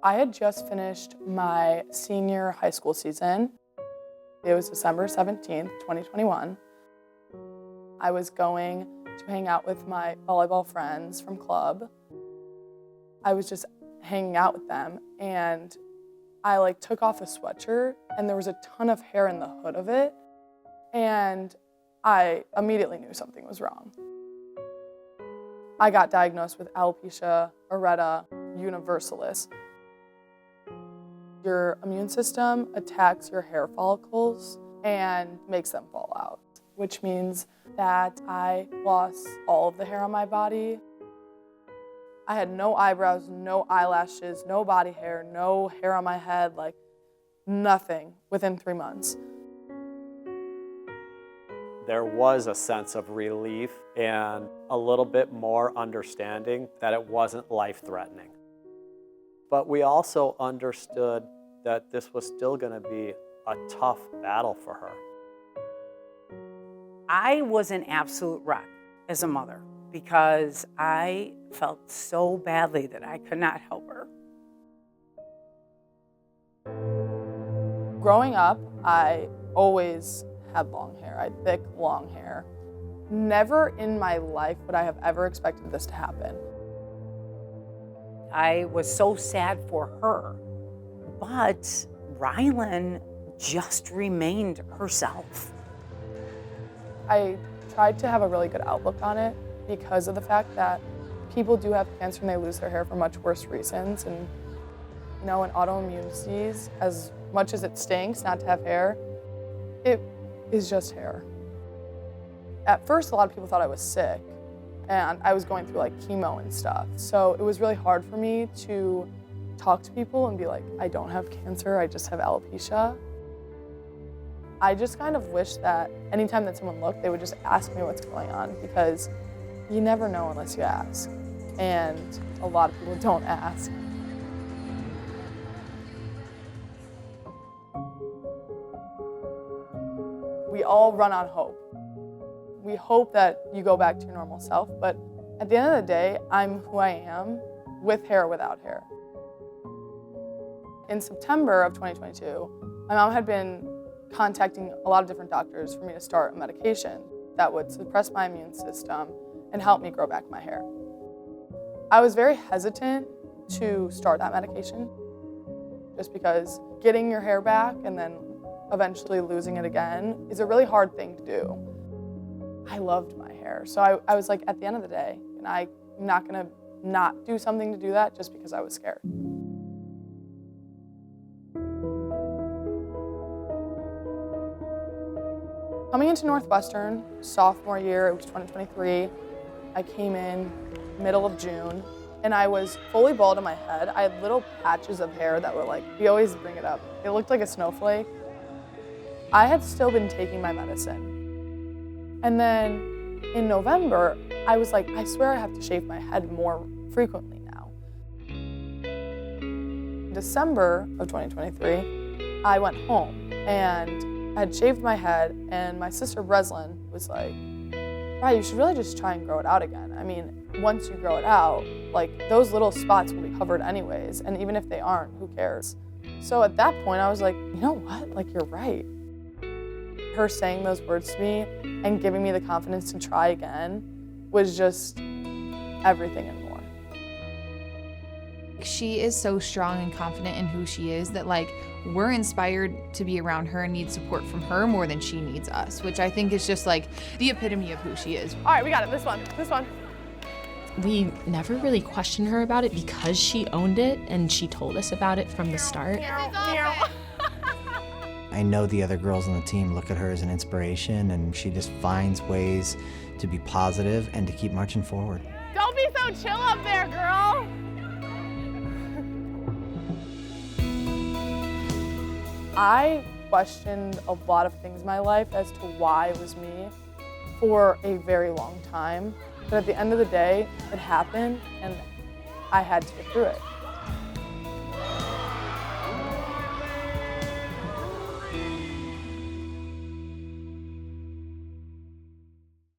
I had just finished my senior high school season. It was December 17th, 2021. I was going to hang out with my volleyball friends from club. I was just hanging out with them, and I took off a sweatshirt, and there was a ton of hair in the hood of it, and I immediately knew something was wrong. I got diagnosed with Alopecia Areata Universalis. Your immune system attacks your hair follicles and makes them fall out, which means that I lost all of the hair on my body. I had no eyebrows, no eyelashes, no body hair, no hair on my head, nothing within 3 months. There was a sense of relief and a little bit more understanding that it wasn't life-threatening. But we also understood that this was still going to be a tough battle for her. I was an absolute wreck as a mother because I felt so badly that I could not help her. Growing up, I always had long hair. I had thick, long hair. Never in my life would I have ever expected this to happen. I was so sad for her, but Rylen just remained herself. I tried to have a really good outlook on it because of the fact that people do have cancer and they lose their hair for much worse reasons. And in autoimmune disease, as much as it stinks not to have hair, it is just hair. At first, a lot of people thought I was sick, and I was going through chemo and stuff. So it was really hard for me to talk to people and be like, I don't have cancer, I just have alopecia. I just kind of wish that anytime that someone looked, they would just ask me what's going on, because you never know unless you ask. And a lot of people don't ask. We all run on hope. We hope that you go back to your normal self, but at the end of the day, I'm who I am, with hair or without hair. In September of 2022, my mom had been contacting a lot of different doctors for me to start a medication that would suppress my immune system and help me grow back my hair. I was very hesitant to start that medication just because getting your hair back and then eventually losing it again is a really hard thing to do. I loved my hair, so I was at the end of the day, and I'm not gonna not do something to do that just because I was scared. Coming into Northwestern, sophomore year, it was 2023, I came in middle of June, and I was fully bald on my head. I had little patches of hair that were we always bring it up, it looked like a snowflake. I had still been taking my medicine. And then in November, I was like, I swear I have to shave my head more frequently now. In December of 2023, I went home and I had shaved my head, and my sister Breslin was like, right, you should really just try and grow it out again. I mean, once you grow it out, those little spots will be covered anyways, and even if they aren't, who cares? So at that point, I was like, you know what, you're right. Her saying those words to me and giving me the confidence to try again was just everything and more. She is so strong and confident in who she is that we're inspired to be around her and need support from her more than she needs us, which I think is just the epitome of who she is. All right, we got it, this one. We never really questioned her about it because she owned it and she told us about it from the start. I know the other girls on the team look at her as an inspiration, and she just finds ways to be positive and to keep marching forward. Don't be so chill up there, girl. I questioned a lot of things in my life as to why it was me for a very long time. But at the end of the day, it happened, and I had to get through it.